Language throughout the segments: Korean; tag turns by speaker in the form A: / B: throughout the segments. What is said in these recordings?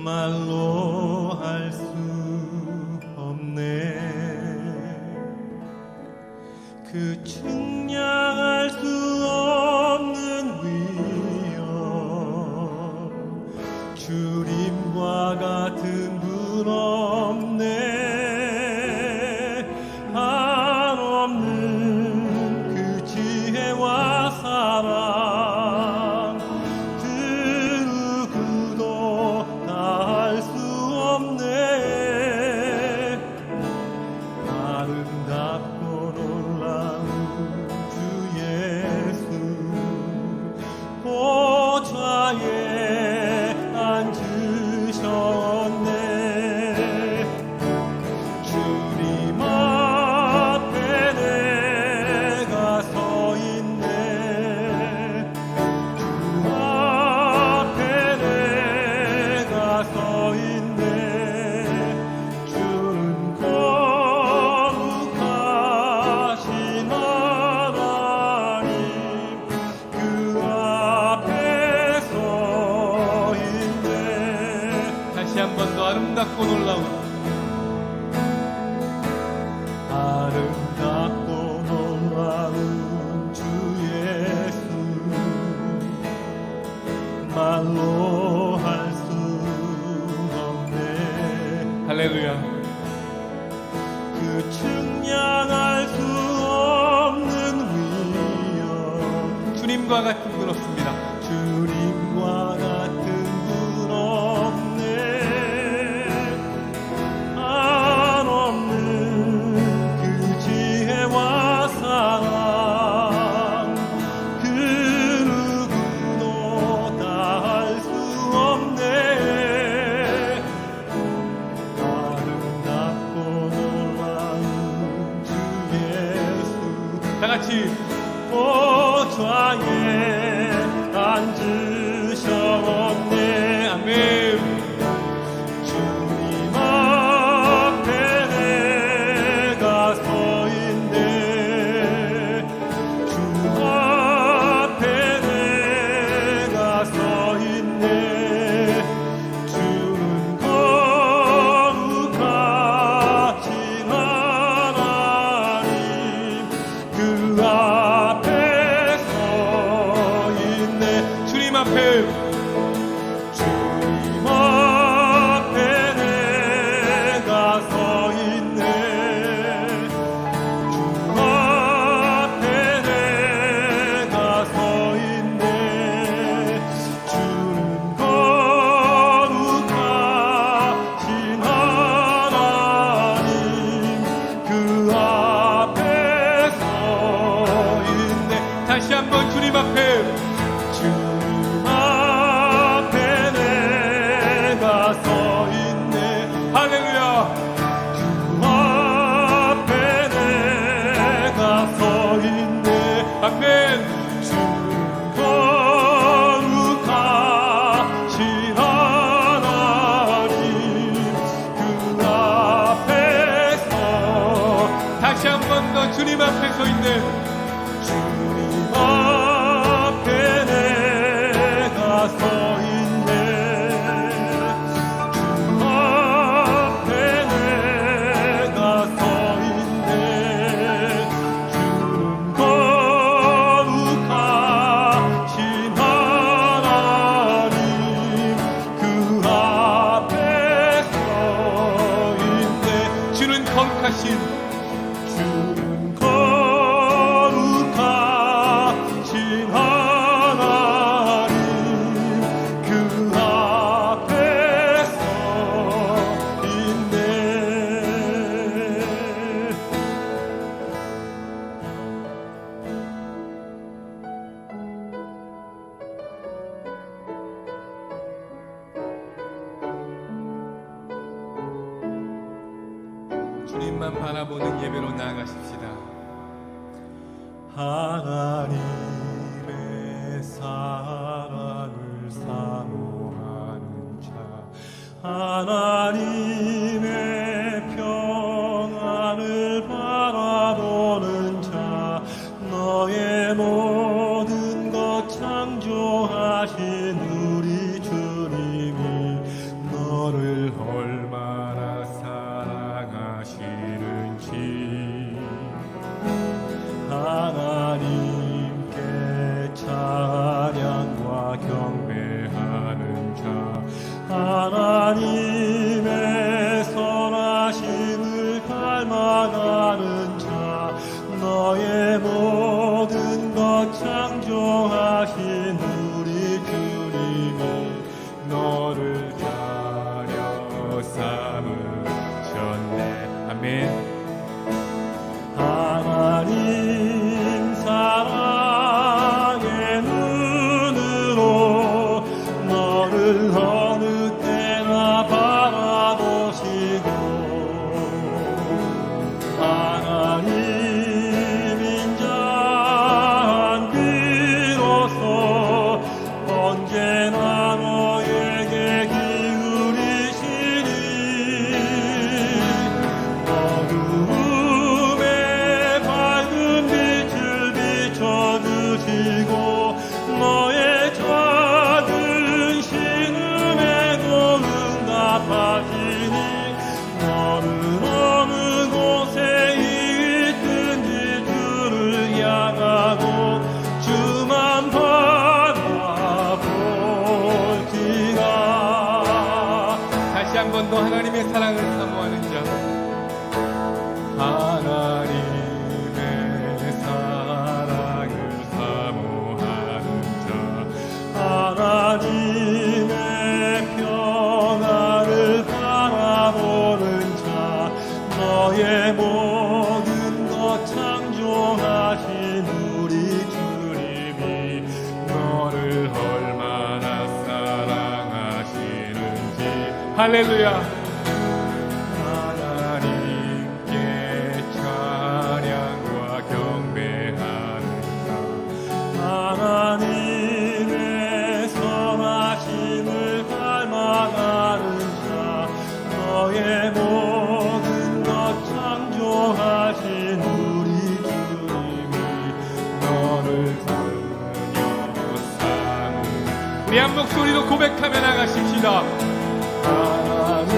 A: 말로 할 수 없네. 그 측량할 수 없는 위엄, 주님과 같은 분 없네. 한없는 그 지혜와 사랑, 그 누구도 다 할 수 없네. 아름답고 놀라운 주 예수, 보좌에 앉으셨네. 주님 앞에 내가 서 있네. 주 앞에 내가 서 있네. 주는 거룩하신 하나님, 그 앞에 서 있네.
B: 다시 한 번 더 아름답고 놀라운
A: 아름답고 놀라운 주 예수, 말로 할 수 없네.
B: 할렐루야.
A: 그 측량할 수 없는 위엄,
B: 주님과 같은 분 없습니다.
A: 주님과 같은 분 없네. 한없는 그 지혜와 사랑, 그 누구도 다 할 수 없네. 아름답고 놀라운 주 예수,
B: 다 같이
A: 보좌에 앉으셨네.
B: 아멘.
A: 주님 앞에 내가 서 있네. 주 앞에 내가 서 있네. 주는 거룩하신 하나님, 그 앞에 서 있네.
B: 주님 앞에
A: 주님 앞에 내가 서 있네. 주 앞에 내가 서 있네. 주는 거룩하신 하나님, 그 앞에 서 있네.
B: 다시 한 번 주님 앞에
A: 주님 앞에 내가 서 있네.
B: 할렐루야.
A: 주 앞에 내가 서 있네.
B: 아멘.
A: 주는 거룩하신 하나님, 그 앞에 서
B: 다시 한 번 더 주님 앞에 서 있네.
A: 주님 앞에 내가 서 있네. 주 앞에 내가 서 있네. 주는 거룩하신 하나님, 그 앞에 서 있네.
B: 주는 거룩하신
A: 주는 거룩하신 하나님, 그 앞에 서 있네.
B: 주님만 바라보는 예배로 나아가십시다.
A: 하나님의 사랑을 사모하는 자, 하나님의 평안을 바라보는 자, 너의 모든 것 창조하신 우리 주님이 너 하나님의 선하심을 닮아가는 자 너의 모든 것 창조하신 우리 주님이 너를 가려 삼으셨네.
B: 아멘.
A: 하나님 사랑의 눈으로 너를 어느 때나 바라보시고 하나님 인자한 비로소 언제나 너에게 기울이시니 어두움에 밝은 빛을 비춰주시고 너의 작은 신음에도 응답하시니 너는 어느 곳에 있든지 주를 향하고 주만 바라볼지라.
B: 다시 한 번 더 하나님의 사랑을 사모하는 자.
A: 하나님의 사랑을 사모하는 자 하나님의 평안을 바라보는 자 너의 모든 것 창조하신 우리 주님이 너를 얼마나 사랑하시는지
B: 할렐루야.
A: 하나님께 찬양과 경배하는 자 하나님의 선하심을 닮아가는 자 너의 모든 것 창조하신 우리 주님이 너를 들으며 삼으
B: 우리 한 목소리로 고백하며 나가십시다.
A: 하나님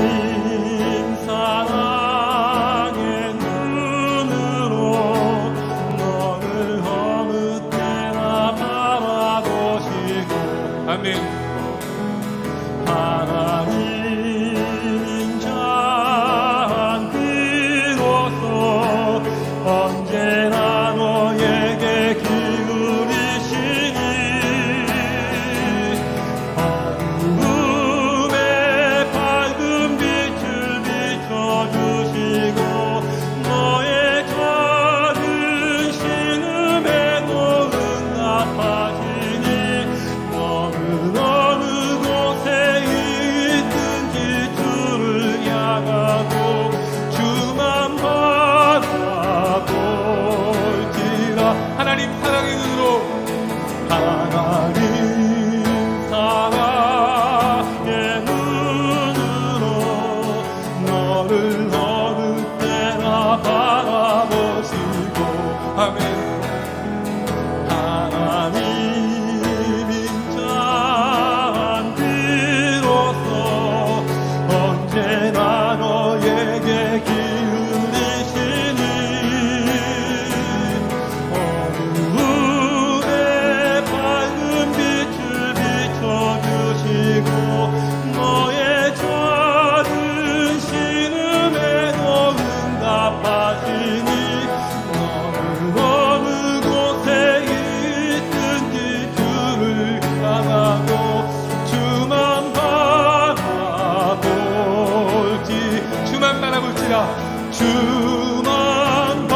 A: 사랑의 눈으로 너를 어느 때나 바라보시고
B: 아멘.
A: 하나님 인자한 비로소 언제나 너에게 기울이시니 어두움에 밝은 빛을 비춰주시고 너의 작은 신음에도 응답하시니 너는 어느 곳에 있든지 주를 향하고 주만 바라볼지라.
B: 하나님 사랑의 눈으로
A: 하나님 사랑의 눈으로 너를 어느 때나 바라보시고
B: 아멘.
A: 하나님 인자한 비로소 언제나 너에게 기울이시니 어두움에 밝은 빛을 비춰주시고 너의 작은 신음에도 응답하시니 너는 어느 곳에 있든지 주를 향하고 주만 바라볼지
B: 주만 바라볼지라.
A: 주만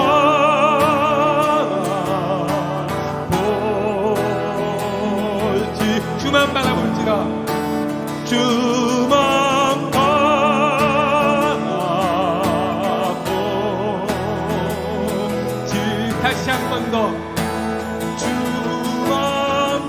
A: 바라볼지
B: 주만 바라볼지라.
A: 주만 바라볼지
B: 다시 한 번 더.
A: 주만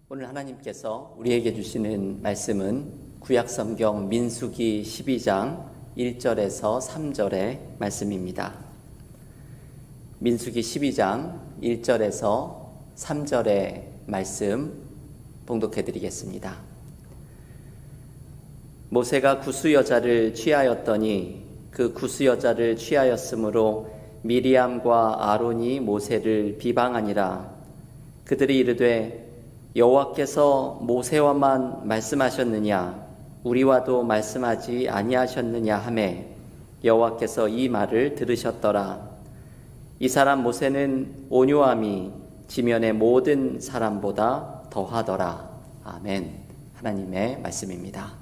C: 오늘 하나님께서 우리에게 주시는 말씀은 구약성경 민수기 12장 1절에서 3절의 말씀입니다. 민수기 12장 1절에서 3절의 말씀 봉독해 드리겠습니다. 모세가 구스 여자를 취하였더니 그 구스 여자를 취하였으므로 미리암과 아론이 모세를 비방하니라. 그들이 이르되 여호와께서 모세와만 말씀하셨느냐 우리와도 말씀하지 아니하셨느냐 하매 여호와께서 이 말을 들으셨더라. 이 사람 모세는 온유함이 지면의 모든 사람보다 더하더라. 아멘. 하나님의 말씀입니다.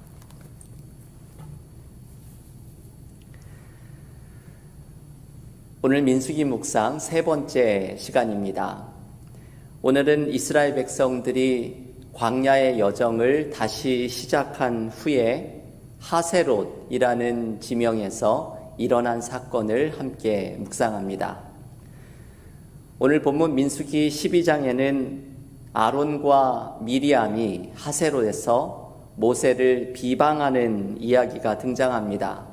C: 오늘 민수기 묵상 세 번째 시간입니다. 오늘은 이스라엘 백성들이 광야의 여정을 다시 시작한 후에 하세롯이라는 지명에서 일어난 사건을 함께 묵상합니다. 오늘 본문 민수기 12장에는 아론과 미리암이 하세롯에서 모세를 비방하는 이야기가 등장합니다.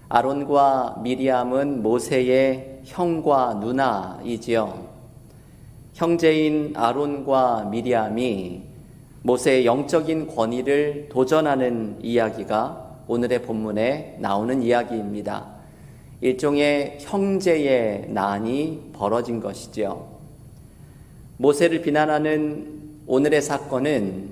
C: 아론과 미리암은 모세의 형과 누나이지요. 형제인 아론과 미리암이 모세의 영적인 권위를 도전하는 이야기가 오늘의 본문에 나오는 이야기입니다. 일종의 형제의 난이 벌어진 것이죠. 모세를 비난하는 오늘의 사건은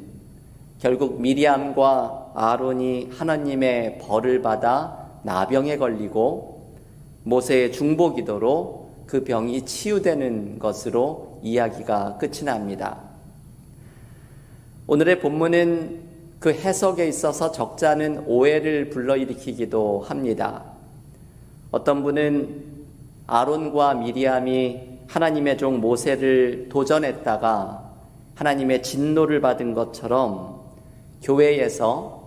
C: 결국 미리암과 아론이 하나님의 벌을 받아 나병에 걸리고 모세의 중보기도로 그 병이 치유되는 것으로 이야기가 끝이 납니다. 오늘의 본문은 그 해석에 있어서 적지 않은 오해를 불러일으키기도 합니다. 어떤 분은 아론과 미리암이 하나님의 종 모세를 도전했다가 하나님의 진노를 받은 것처럼 교회에서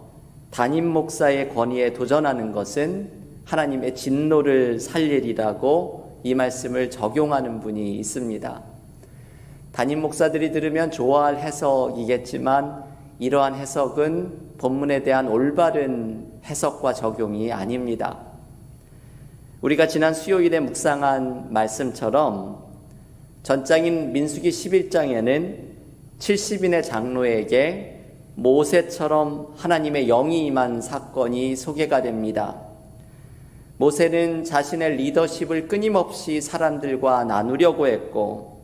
C: 담임 목사의 권위에 도전하는 것은 하나님의 진노를 살리리라고 이 말씀을 적용하는 분이 있습니다. 담임 목사들이 들으면 좋아할 해석이겠지만 이러한 해석은 본문에 대한 올바른 해석과 적용이 아닙니다. 우리가 지난 수요일에 묵상한 말씀처럼 전장인 민수기 11장에는 70인의 장로에게 모세처럼 하나님의 영이 임한 사건이 소개가 됩니다. 모세는 자신의 리더십을 끊임없이 사람들과 나누려고 했고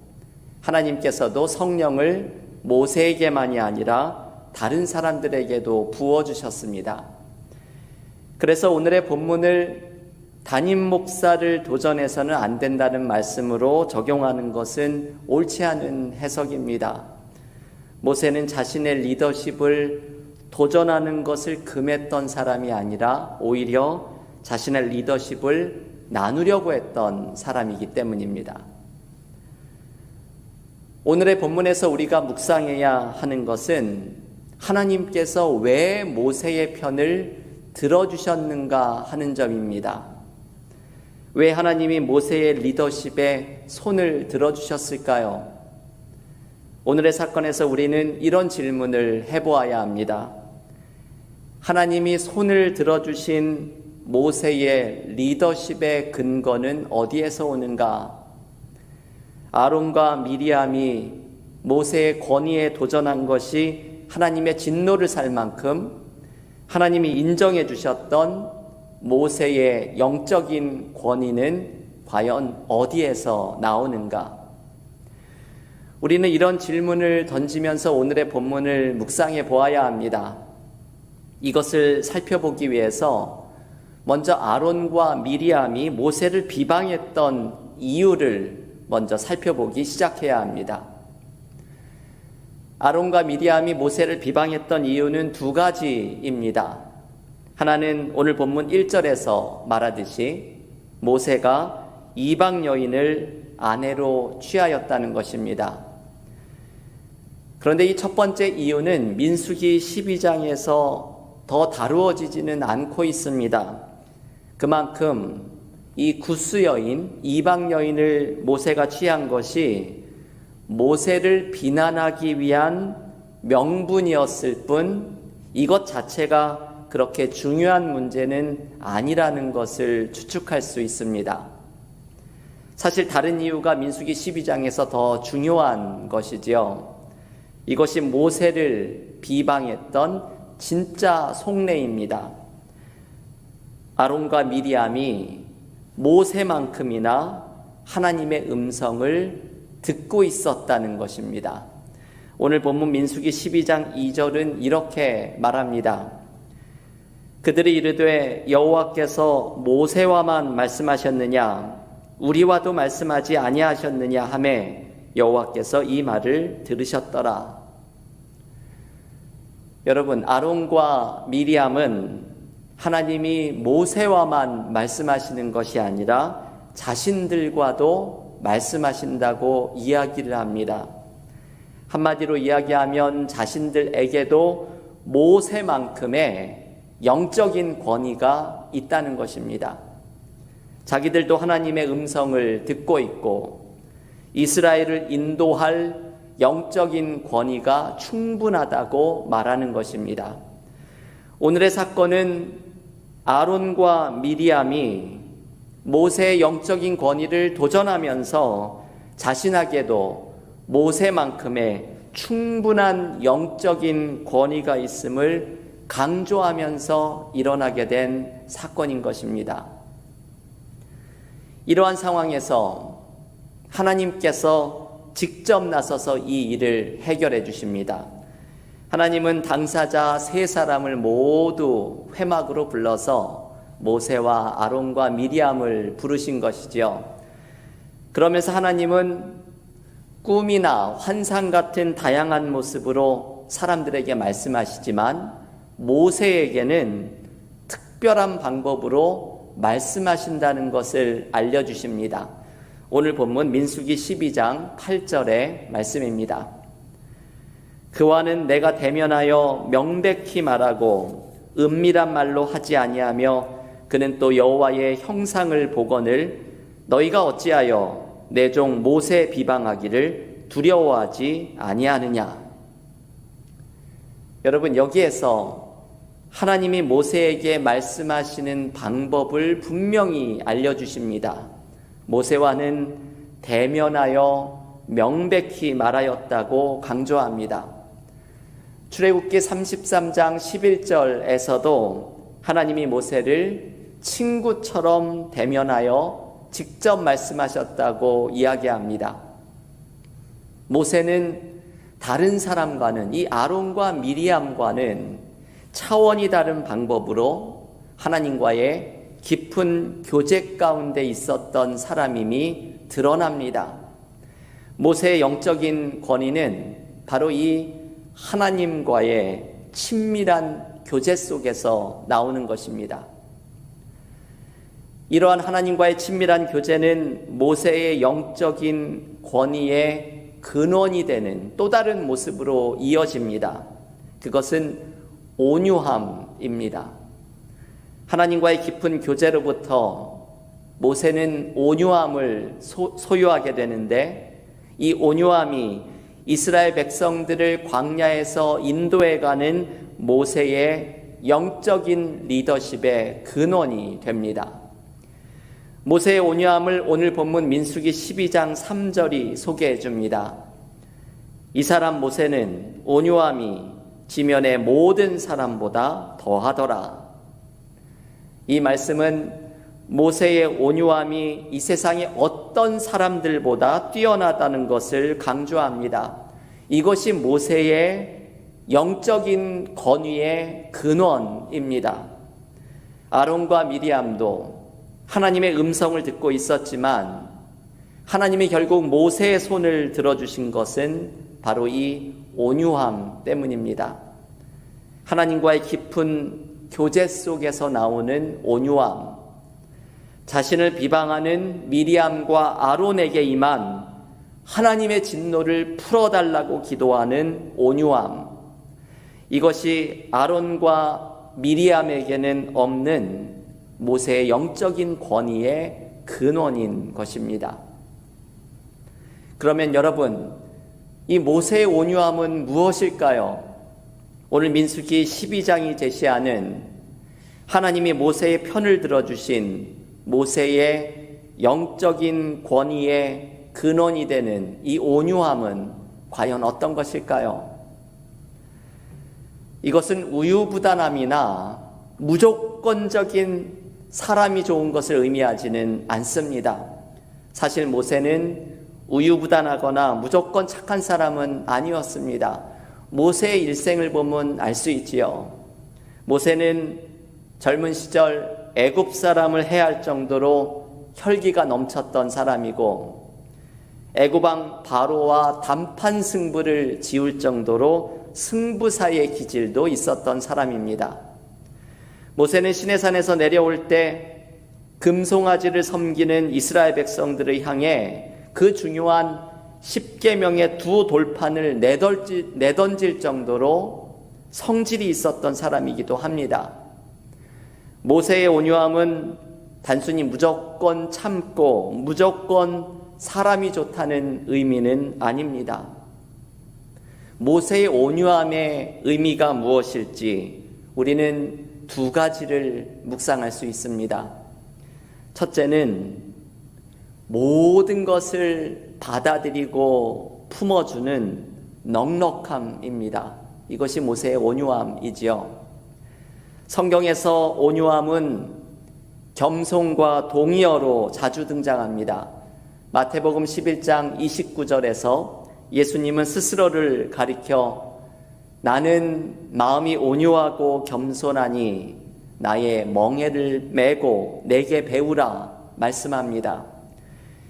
C: 하나님께서도 성령을 모세에게만이 아니라 다른 사람들에게도 부어주셨습니다. 그래서 오늘의 본문을 담임 목사를 도전해서는 안 된다는 말씀으로 적용하는 것은 옳지 않은 해석입니다. 모세는 자신의 리더십을 도전하는 것을 금했던 사람이 아니라 오히려 자신의 리더십을 나누려고 했던 사람이기 때문입니다. 오늘의 본문에서 우리가 묵상해야 하는 것은 하나님께서 왜 모세의 편을 들어주셨는가 하는 점입니다. 왜 하나님이 모세의 리더십에 손을 들어주셨을까요? 오늘의 사건에서 우리는 이런 질문을 해보아야 합니다. 하나님이 손을 들어주신 모세의 리더십의 근거는 어디에서 오는가? 아론과 미리암이 모세의 권위에 도전한 것이 하나님의 진노를 살 만큼 하나님이 인정해 주셨던 모세의 영적인 권위는 과연 어디에서 나오는가? 우리는 이런 질문을 던지면서 오늘의 본문을 묵상해 보아야 합니다. 이것을 살펴보기 위해서 먼저 아론과 미리암이 모세를 비방했던 이유를 먼저 살펴보기 시작해야 합니다. 아론과 미리암이 모세를 비방했던 이유는 두 가지입니다. 하나는 오늘 본문 1절에서 말하듯이 모세가 이방 여인을 아내로 취하였다는 것입니다. 그런데 이 첫 번째 이유는 민수기 12장에서 더 다루어지지는 않고 있습니다. 그만큼 이 구스 여인, 이방 여인을 모세가 취한 것이 모세를 비난하기 위한 명분이었을 뿐 이것 자체가 그렇게 중요한 문제는 아니라는 것을 추측할 수 있습니다. 사실 다른 이유가 민수기 12장에서 더 중요한 것이지요. 이것이 모세를 비방했던 진짜 속내입니다. 아론과 미리암이 모세만큼이나 하나님의 음성을 듣고 있었다는 것입니다. 오늘 본문 민수기 12장 2절은 이렇게 말합니다. 그들이 이르되 여호와께서 모세와만 말씀하셨느냐 우리와도 말씀하지 아니하셨느냐 하매 여호와께서 이 말을 들으셨더라. 여러분, 아론과 미리암은 하나님이 모세와만 말씀하시는 것이 아니라 자신들과도 말씀하신다고 이야기를 합니다. 한마디로 이야기하면 자신들에게도 모세만큼의 영적인 권위가 있다는 것입니다. 자기들도 하나님의 음성을 듣고 있고 이스라엘을 인도할 영적인 권위가 충분하다고 말하는 것입니다. 오늘의 사건은 아론과 미리암이 모세의 영적인 권위를 도전하면서 자신에게도 모세만큼의 충분한 영적인 권위가 있음을 강조하면서 일어나게 된 사건인 것입니다. 이러한 상황에서 하나님께서 직접 나서서 이 일을 해결해 주십니다. 하나님은 당사자 세 사람을 모두 회막으로 불러서 모세와 아론과 미리암을 부르신 것이지요. 그러면서 하나님은 꿈이나 환상 같은 다양한 모습으로 사람들에게 말씀하시지만 모세에게는 특별한 방법으로 말씀하신다는 것을 알려주십니다. 오늘 본문 민수기 12장 8절의 말씀입니다. 그와는 내가 대면하여 명백히 말하고 은밀한 말로 하지 아니하며 그는 또 여호와의 형상을 보거늘 너희가 어찌하여 내 종 모세 비방하기를 두려워하지 아니하느냐. 여러분, 여기에서 하나님이 모세에게 말씀하시는 방법을 분명히 알려주십니다. 모세와는 대면하여 명백히 말하였다고 강조합니다. 출애굽기 33장 11절에서도 하나님이 모세를 친구처럼 대면하여 직접 말씀하셨다고 이야기합니다. 모세는 다른 사람과는, 이 아론과 미리암과는 차원이 다른 방법으로 하나님과의 깊은 교제 가운데 있었던 사람임이 드러납니다. 모세의 영적인 권위는 바로 이 하나님과의 친밀한 교제 속에서 나오는 것입니다. 이러한 하나님과의 친밀한 교제는 모세의 영적인 권위의 근원이 되는 또 다른 모습으로 이어집니다. 그것은 온유함입니다. 하나님과의 깊은 교제로부터 모세는 온유함을 소유하게 되는데 이 온유함이 이스라엘 백성들을 광야에서 인도해가는 모세의 영적인 리더십의 근원이 됩니다. 모세의 온유함을 오늘 본문 민수기 12장 3절이 소개해 줍니다. 이 사람 모세는 온유함이 지면의 모든 사람보다 더하더라. 이 말씀은 모세의 온유함이 이 세상의 어떤 사람들보다 뛰어나다는 것을 강조합니다. 이것이 모세의 영적인 권위의 근원입니다. 아론과 미리암도 하나님의 음성을 듣고 있었지만 하나님이 결국 모세의 손을 들어주신 것은 바로 이 온유함 때문입니다. 하나님과의 깊은 교제 속에서 나오는 온유함, 자신을 비방하는 미리암과 아론에게 임한 하나님의 진노를 풀어달라고 기도하는 온유함, 이것이 아론과 미리암에게는 없는 모세의 영적인 권위의 근원인 것입니다. 그러면 여러분, 이 모세의 온유함은 무엇일까요? 오늘 민수기 12장이 제시하는 하나님이 모세의 편을 들어주신 모세의 영적인 권위의 근원이 되는 이 온유함은 과연 어떤 것일까요? 이것은 우유부단함이나 무조건적인 사람이 좋은 것을 의미하지는 않습니다. 사실 모세는 우유부단하거나 무조건 착한 사람은 아니었습니다. 모세의 일생을 보면 알 수 있지요. 모세는 젊은 시절 애굽 사람을 해할 정도로 혈기가 넘쳤던 사람이고, 애굽 왕 바로와 단판 승부를 지을 정도로 승부사의 기질도 있었던 사람입니다. 모세는 시내산에서 내려올 때 금송아지를 섬기는 이스라엘 백성들을 향해 그 중요한 10계명의 두 돌판을 내던질 정도로 성질이 있었던 사람이기도 합니다. 모세의 온유함은 단순히 무조건 참고 무조건 사람이 좋다는 의미는 아닙니다. 모세의 온유함의 의미가 무엇일지 우리는 두 가지를 묵상할 수 있습니다. 첫째는 모든 것을 받아들이고 품어주는 넉넉함입니다. 이것이 모세의 온유함이지요. 성경에서 온유함은 겸손과 동의어로 자주 등장합니다. 마태복음 11장 29절에서 예수님은 스스로를 가리켜 나는 마음이 온유하고 겸손하니 나의 멍에를 메고 내게 배우라 말씀합니다.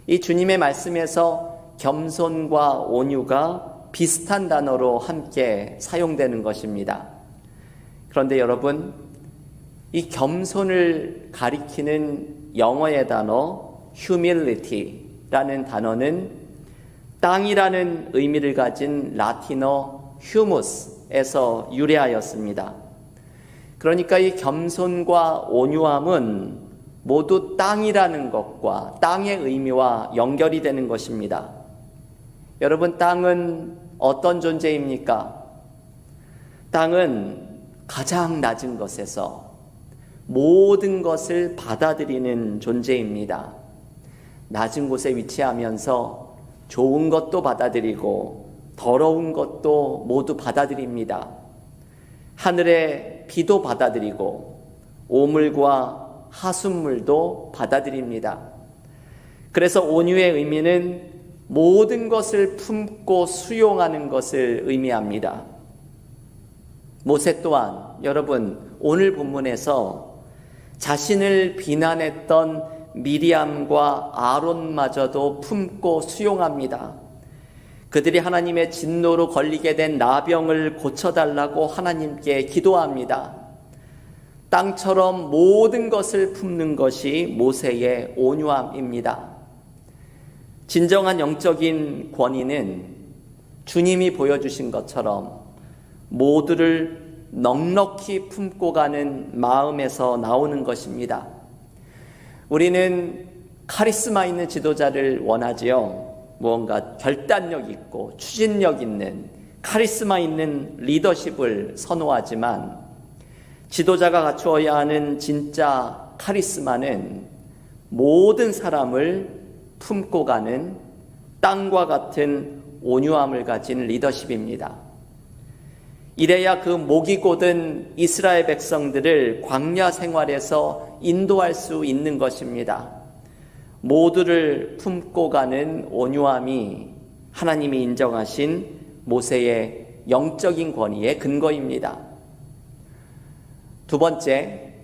C: 이 주님의 말씀에서 겸손과 온유가 비슷한 단어로 함께 사용되는 것입니다. 그런데 여러분, 이 겸손을 가리키는 영어의 단어 humility라는 단어는 땅이라는 의미를 가진 라틴어 humus에서 유래하였습니다. 그러니까 이 겸손과 온유함은 모두 땅이라는 것과 땅의 의미와 연결이 되는 것입니다. 여러분, 땅은 어떤 존재입니까? 땅은 가장 낮은 것에서 모든 것을 받아들이는 존재입니다. 낮은 곳에 위치하면서 좋은 것도 받아들이고 더러운 것도 모두 받아들입니다. 하늘의 비도 받아들이고 오물과 하숫물도 받아들입니다. 그래서 온유의 의미는 모든 것을 품고 수용하는 것을 의미합니다. 모세 또한 여러분, 오늘 본문에서 자신을 비난했던 미리암과 아론마저도 품고 수용합니다. 그들이 하나님의 진노로 걸리게 된 나병을 고쳐달라고 하나님께 기도합니다. 땅처럼 모든 것을 품는 것이 모세의 온유함입니다. 진정한 영적인 권위는 주님이 보여주신 것처럼 모두를 넉넉히 품고 가는 마음에서 나오는 것입니다. 우리는 카리스마 있는 지도자를 원하지요. 무언가 결단력 있고 추진력 있는 카리스마 있는 리더십을 선호하지만 지도자가 갖추어야 하는 진짜 카리스마는 모든 사람을 품고 가는 땅과 같은 온유함을 가진 리더십입니다. 이래야 그 목이 곧은 이스라엘 백성들을 광야 생활에서 인도할 수 있는 것입니다. 모두를 품고 가는 온유함이 하나님이 인정하신 모세의 영적인 권위의 근거입니다. 두 번째,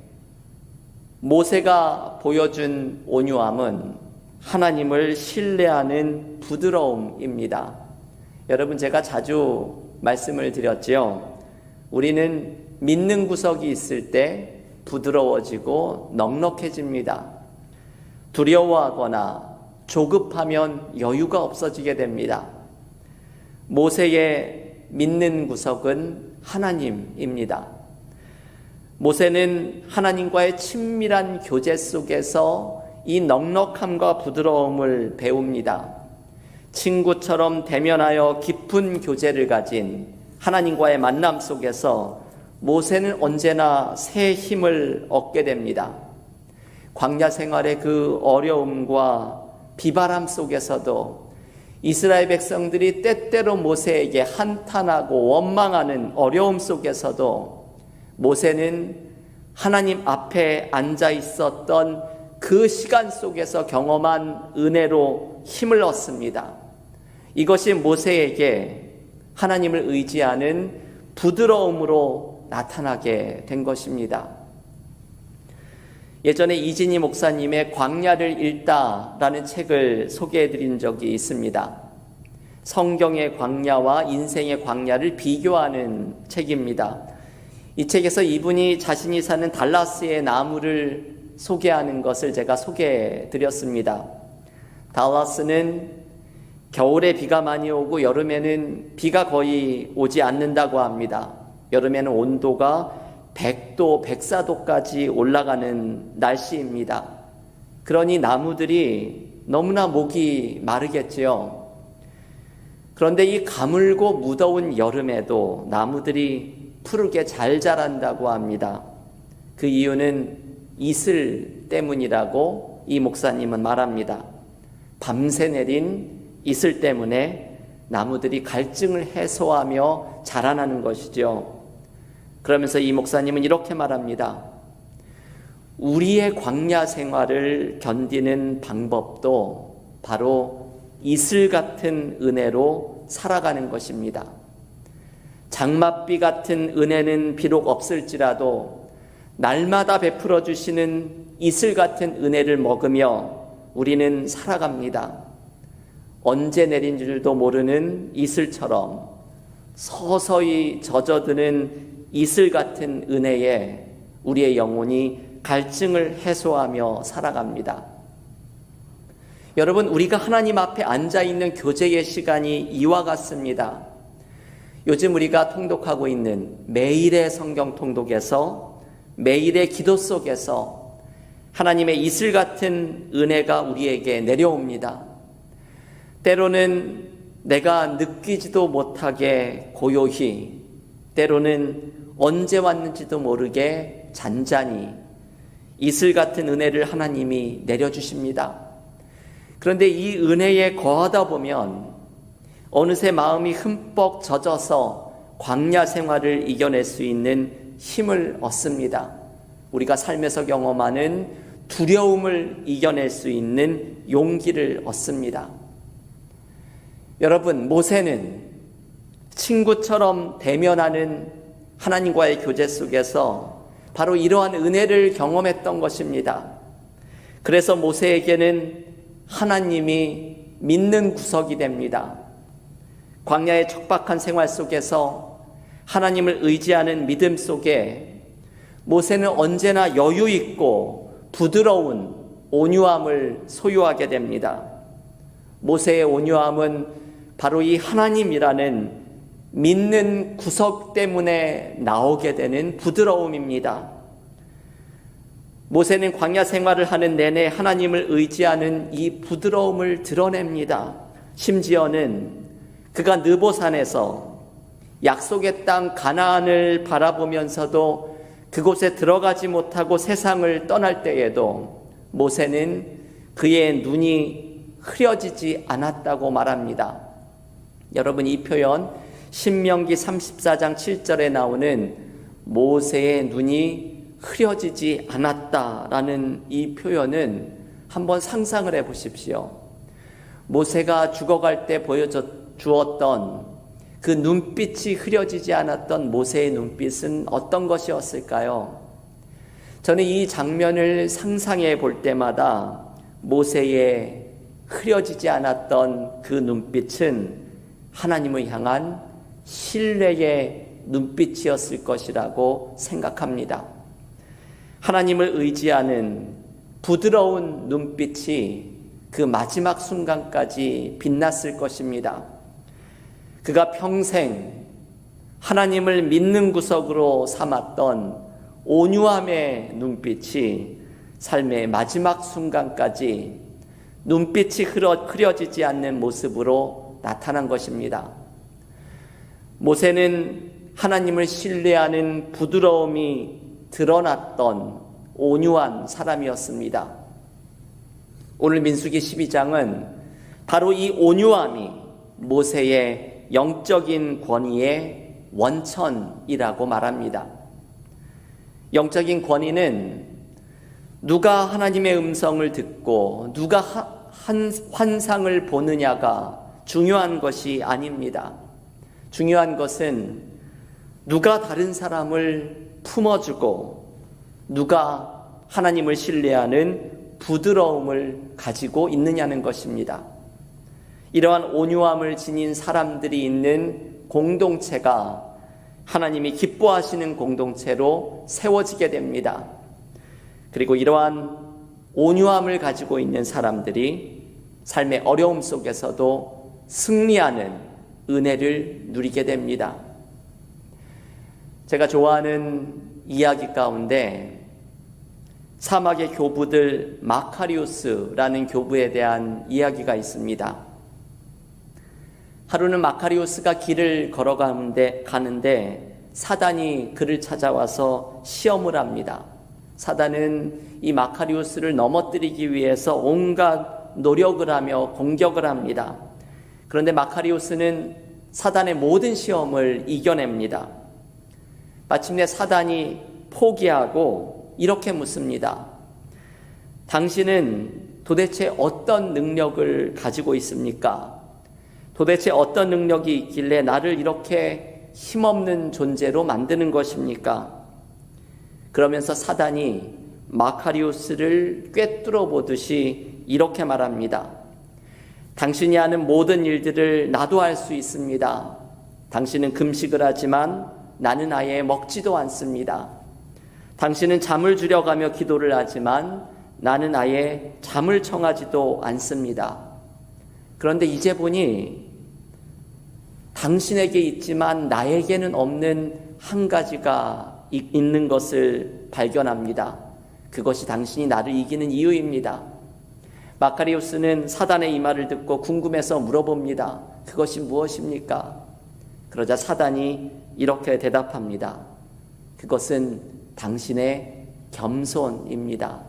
C: 모세가 보여준 온유함은 하나님을 신뢰하는 부드러움입니다. 여러분, 제가 자주 말씀을 드렸지요. 우리는 믿는 구석이 있을 때 부드러워지고 넉넉해집니다. 두려워하거나 조급하면 여유가 없어지게 됩니다. 모세의 믿는 구석은 하나님입니다. 모세는 하나님과의 친밀한 교제 속에서 이 넉넉함과 부드러움을 배웁니다. 친구처럼 대면하여 깊은 교제를 가진 하나님과의 만남 속에서 모세는 언제나 새 힘을 얻게 됩니다. 광야 생활의 그 어려움과 비바람 속에서도 이스라엘 백성들이 때때로 모세에게 한탄하고 원망하는 어려움 속에서도 모세는 하나님 앞에 앉아 있었던 그 시간 속에서 경험한 은혜로 힘을 얻습니다. 이것이 모세에게 하나님을 의지하는 부드러움으로 나타나게 된 것입니다. 예전에 이진희 목사님의 광야를 읽다라는 책을 소개해드린 적이 있습니다. 성경의 광야와 인생의 광야를 비교하는 책입니다. 이 책에서 이분이 자신이 사는 달라스의 나무를 소개하는 것을 제가 소개해드렸습니다. 달라스는 겨울에 비가 많이 오고 여름에는 비가 거의 오지 않는다고 합니다. 여름에는 온도가 100도, 104도까지 올라가는 날씨입니다. 그러니 나무들이 너무나 목이 마르겠지요. 그런데 이 가물고 무더운 여름에도 나무들이 푸르게 잘 자란다고 합니다. 그 이유는 이슬 때문이라고 이 목사님은 말합니다. 밤새 내린 이슬 때문에 나무들이 갈증을 해소하며 자라나는 것이죠. 그러면서 이 목사님은 이렇게 말합니다. 우리의 광야 생활을 견디는 방법도 바로 이슬 같은 은혜로 살아가는 것입니다. 장맛비 같은 은혜는 비록 없을지라도 날마다 베풀어 주시는 이슬 같은 은혜를 먹으며 우리는 살아갑니다. 언제 내린 줄도 모르는 이슬처럼 서서히 젖어드는 이슬 같은 은혜에 우리의 영혼이 갈증을 해소하며 살아갑니다. 여러분, 우리가 하나님 앞에 앉아있는 교제의 시간이 이와 같습니다. 요즘 우리가 통독하고 있는 매일의 성경 통독에서 매일의 기도 속에서 하나님의 이슬 같은 은혜가 우리에게 내려옵니다. 때로는 내가 느끼지도 못하게 고요히, 때로는 언제 왔는지도 모르게 잔잔히 이슬 같은 은혜를 하나님이 내려주십니다. 그런데 이 은혜에 거하다 보면 어느새 마음이 흠뻑 젖어서 광야 생활을 이겨낼 수 있는 힘을 얻습니다. 우리가 삶에서 경험하는 두려움을 이겨낼 수 있는 용기를 얻습니다. 여러분, 모세는 친구처럼 대면하는 하나님과의 교제 속에서 바로 이러한 은혜를 경험했던 것입니다. 그래서 모세에게는 하나님이 믿는 구석이 됩니다. 광야의 척박한 생활 속에서 하나님을 의지하는 믿음 속에 모세는 언제나 여유 있고 부드러운 온유함을 소유하게 됩니다. 모세의 온유함은 바로 이 하나님이라는 믿는 구석 때문에 나오게 되는 부드러움입니다. 모세는 광야 생활을 하는 내내 하나님을 의지하는 이 부드러움을 드러냅니다. 심지어는 그가 느보산에서 약속의 땅 가나안을 바라보면서도 그곳에 들어가지 못하고 세상을 떠날 때에도 모세는 그의 눈이 흐려지지 않았다고 말합니다. 여러분, 이 표현 신명기 34장 7절에 나오는 모세의 눈이 흐려지지 않았다라는 이 표현은 한번 상상을 해 보십시오. 모세가 죽어갈 때 보여주었던 그 눈빛이 흐려지지 않았던 모세의 눈빛은 어떤 것이었을까요? 저는 이 장면을 상상해 볼 때마다 모세의 흐려지지 않았던 그 눈빛은 하나님을 향한 신뢰의 눈빛이었을 것이라고 생각합니다. 하나님을 의지하는 부드러운 눈빛이 그 마지막 순간까지 빛났을 것입니다. 그가 평생 하나님을 믿는 구석으로 삼았던 온유함의 눈빛이 삶의 마지막 순간까지 눈빛이 흐려지지 않는 모습으로 나타난 것입니다. 모세는 하나님을 신뢰하는 부드러움이 드러났던 온유한 사람이었습니다. 오늘 민수기 12장은 바로 이 온유함이 모세의 영적인 권위의 원천이라고 말합니다. 영적인 권위는 누가 하나님의 음성을 듣고 누가 환상을 보느냐가 중요한 것이 아닙니다. 중요한 것은 누가 다른 사람을 품어주고 누가 하나님을 신뢰하는 부드러움을 가지고 있느냐는 것입니다. 이러한 온유함을 지닌 사람들이 있는 공동체가 하나님이 기뻐하시는 공동체로 세워지게 됩니다. 그리고 이러한 온유함을 가지고 있는 사람들이 삶의 어려움 속에서도 승리하는 은혜를 누리게 됩니다. 제가 좋아하는 이야기 가운데 사막의 교부들 마카리우스라는 교부에 대한 이야기가 있습니다. 하루는 마카리우스가 길을 걸어가는데 사단이 그를 찾아와서 시험을 합니다. 사단은 이 마카리우스를 넘어뜨리기 위해서 온갖 노력을 하며 공격을 합니다. 그런데 마카리우스는 사단의 모든 시험을 이겨냅니다. 마침내 사단이 포기하고 이렇게 묻습니다. 당신은 도대체 어떤 능력을 가지고 있습니까? 도대체 어떤 능력이 있길래 나를 이렇게 힘없는 존재로 만드는 것입니까? 그러면서 사단이 마카리우스를 꿰뚫어 보듯이 이렇게 말합니다. 당신이 하는 모든 일들을 나도 할 수 있습니다. 당신은 금식을 하지만 나는 아예 먹지도 않습니다. 당신은 잠을 줄여가며 기도를 하지만 나는 아예 잠을 청하지도 않습니다. 그런데 이제 보니 당신에게 있지만 나에게는 없는 한 가지가 있는 것을 발견합니다. 그것이 당신이 나를 이기는 이유입니다. 마카리우스는 사단의 이 말을 듣고 궁금해서 물어봅니다. 그것이 무엇입니까? 그러자 사단이 이렇게 대답합니다. 그것은 당신의 겸손입니다.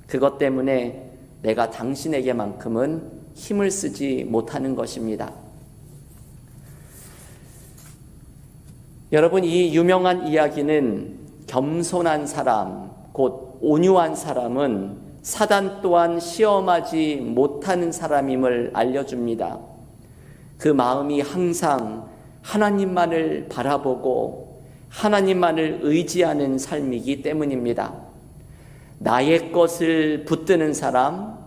C: 그것 때문에 내가 당신에게만큼은 힘을 쓰지 못하는 것입니다. 여러분, 이 유명한 이야기는 겸손한 사람, 곧 온유한 사람은 사단 또한 시험하지 못하는 사람임을 알려줍니다. 그 마음이 항상 하나님만을 바라보고 하나님만을 의지하는 삶이기 때문입니다. 나의 것을 붙드는 사람,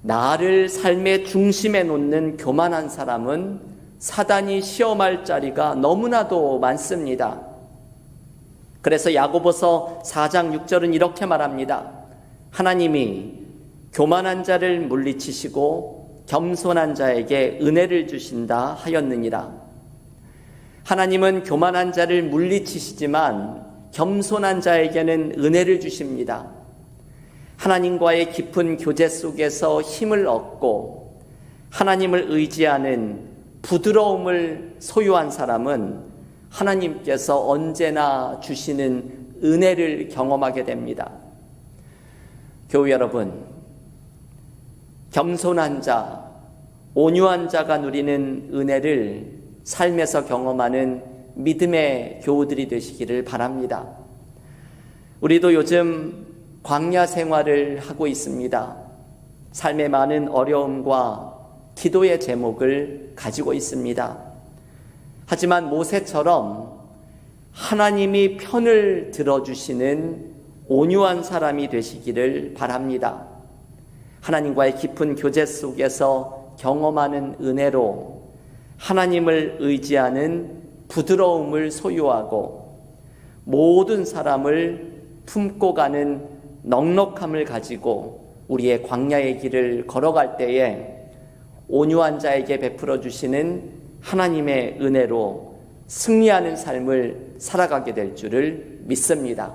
C: 나를 삶의 중심에 놓는 교만한 사람은 사단이 시험할 자리가 너무나도 많습니다. 그래서 야고보서 4장 6절은 이렇게 말합니다. 하나님이 교만한 자를 물리치시고 겸손한 자에게 은혜를 주신다 하였느니라. 하나님은 교만한 자를 물리치시지만 겸손한 자에게는 은혜를 주십니다. 하나님과의 깊은 교제 속에서 힘을 얻고 하나님을 의지하는 부드러움을 소유한 사람은 하나님께서 언제나 주시는 은혜를 경험하게 됩니다. 교우 여러분, 겸손한 자, 온유한 자가 누리는 은혜를 삶에서 경험하는 믿음의 교우들이 되시기를 바랍니다. 우리도 요즘 광야 생활을 하고 있습니다. 삶의 많은 어려움과 기도의 제목을 가지고 있습니다. 하지만 모세처럼 하나님이 편을 들어주시는 온유한 사람이 되시기를 바랍니다. 하나님과의 깊은 교제 속에서 경험하는 은혜로 하나님을 의지하는 부드러움을 소유하고 모든 사람을 품고 가는 넉넉함을 가지고 우리의 광야의 길을 걸어갈 때에 온유한 자에게 베풀어 주시는 하나님의 은혜로 승리하는 삶을 살아가게 될 줄을 믿습니다.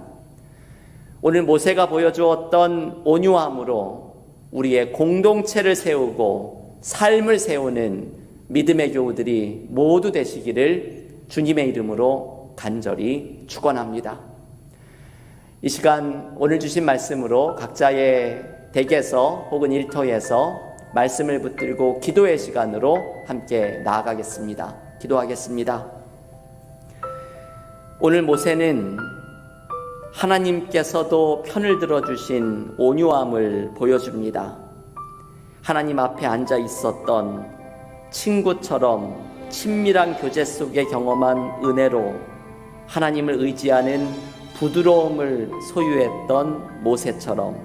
C: 오늘 모세가 보여주었던 온유함으로 우리의 공동체를 세우고 삶을 세우는 믿음의 교우들이 모두 되시기를 주님의 이름으로 간절히 축원합니다. 이 시간 오늘 주신 말씀으로 각자의 댁에서 혹은 일터에서 말씀을 붙들고 기도의 시간으로 함께 나아가겠습니다. 기도하겠습니다. 오늘 모세는 하나님께서도 편을 들어주신 온유함을 보여줍니다. 하나님 앞에 앉아 있었던 친구처럼 친밀한 교제 속에 경험한 은혜로 하나님을 의지하는 부드러움을 소유했던 모세처럼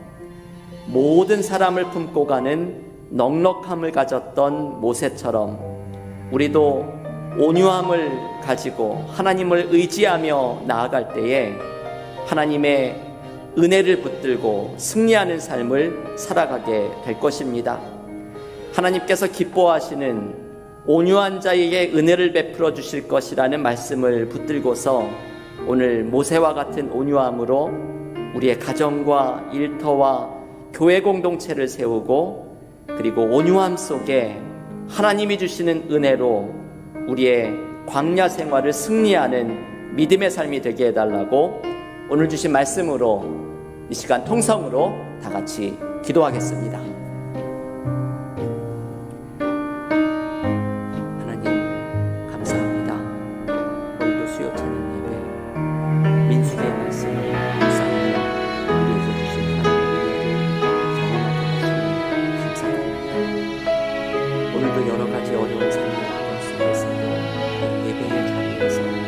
C: 모든 사람을 품고 가는 넉넉함을 가졌던 모세처럼 우리도 온유함을 가지고 하나님을 의지하며 나아갈 때에 하나님의 은혜를 붙들고 승리하는 삶을 살아가게 될 것입니다. 하나님께서 기뻐하시는 온유한 자에게 은혜를 베풀어 주실 것이라는 말씀을 붙들고서 오늘 모세와 같은 온유함으로 우리의 가정과 일터와 교회 공동체를 세우고 그리고 온유함 속에 하나님이 주시는 은혜로 우리의 광야 생활을 승리하는 믿음의 삶이 되게 해달라고 오늘 주신 말씀으로 이 시간 통성으로 다 같이 기도하겠습니다. 하나님 감사합니다. 오늘도 수요 찬양 예배 민수기의 말씀을 묵상하며 우리에게 주신 하나님의 은혜를 경험하게 하시니 감사드립니다. 오늘도 여러 가지 어려운 삶의 과정 속에서도 예배의 자리에서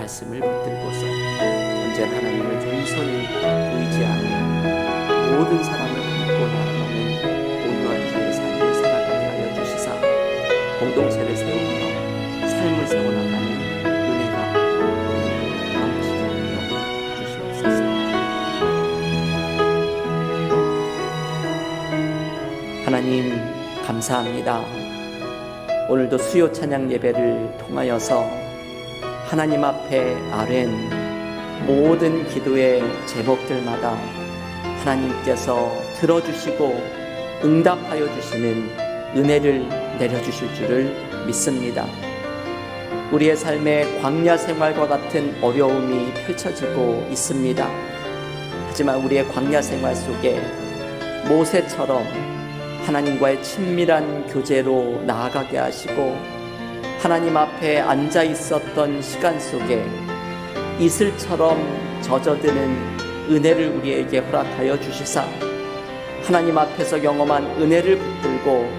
C: 말씀을 붙들고서 언제나 하나님을 겸손히 의지하며 모든 사람을 품고 나아가는 온유한 자의 삶을 살아가게 하여 주시사 공동체를 세우며 삶을 세워나가는 은혜가 우리에게 넘치게 하여 주시옵소서. 하나님 감사합니다. 오늘도 수요 찬양 예배를 통하여서 하나님 앞에 아랜 모든 기도의 제목들마다 하나님께서 들어주시고 응답하여 주시는 은혜를 내려주실 줄을 믿습니다. 우리의 삶의 광야 생활과 같은 어려움이 펼쳐지고 있습니다. 하지만 우리의 광야 생활 속에 모세처럼 하나님과의 친밀한 교제로 나아가게 하시고 하나님 앞에 앉아 있었던 시간 속에 이슬처럼 젖어드는 은혜를 우리에게 허락하여 주시사 하나님 앞에서 경험한 은혜를 붙들고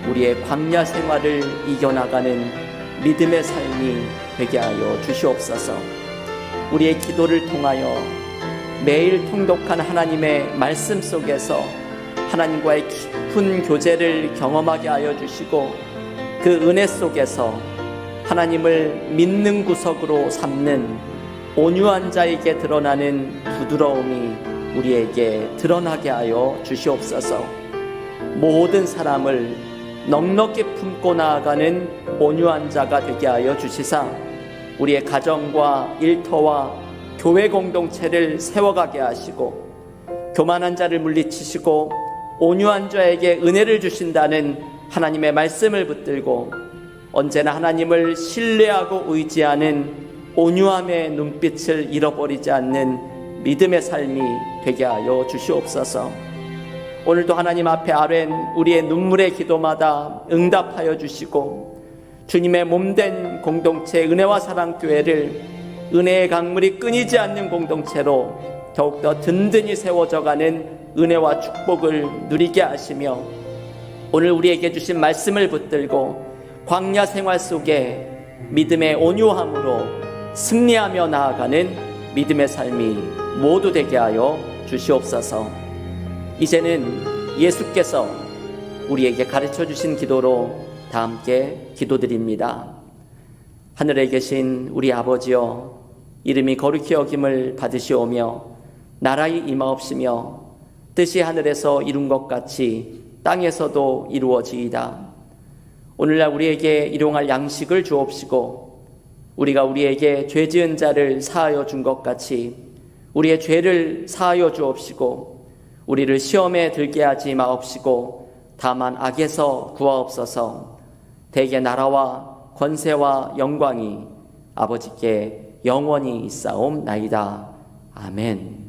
C: 우리의 광야 생활을 이겨나가는 믿음의 삶이 되게 하여 주시옵소서. 우리의 기도를 통하여 매일 통독한 하나님의 말씀 속에서 하나님과의 깊은 교제를 경험하게 하여 주시고 그 은혜 속에서 하나님을 믿는 구석으로 삼는 온유한 자에게 드러나는 부드러움이 우리에게 드러나게 하여 주시옵소서. 모든 사람을 넉넉히 품고 나아가는 온유한 자가 되게 하여 주시사 우리의 가정과 일터와 교회 공동체를 세워가게 하시고 교만한 자를 물리치시고 온유한 자에게 은혜를 주신다는 하나님의 말씀을 붙들고 언제나 하나님을 신뢰하고 의지하는 온유함의 눈빛을 잃어버리지 않는 믿음의 삶이 되게 하여 주시옵소서. 오늘도 하나님 앞에 아랜 우리의 눈물의 기도마다 응답하여 주시고 주님의 몸된 공동체 은혜와 사랑교회를 은혜의 강물이 끊이지 않는 공동체로 더욱더 든든히 세워져가는 은혜와 축복을 누리게 하시며 오늘 우리에게 주신 말씀을 붙들고 광야 생활 속에 믿음의 온유함으로 승리하며 나아가는 믿음의 삶이 모두 되게 하여 주시옵소서. 이제는 예수께서 우리에게 가르쳐 주신 기도로 다 함께 기도드립니다. 하늘에 계신 우리 아버지여, 이름이 거룩히 여김을 받으시오며 나라의 임하옵시며 뜻이 하늘에서 이룬 것 같이 땅에서도 이루어지이다. 오늘날 우리에게 일용할 양식을 주옵시고 우리가 우리에게 죄 지은 자를 사하여 준 것 같이 우리의 죄를 사하여 주옵시고 우리를 시험에 들게 하지 마옵시고 다만 악에서 구하옵소서. 대개 나라와 권세와 영광이 아버지께 영원히 있사옵나이다. 아멘.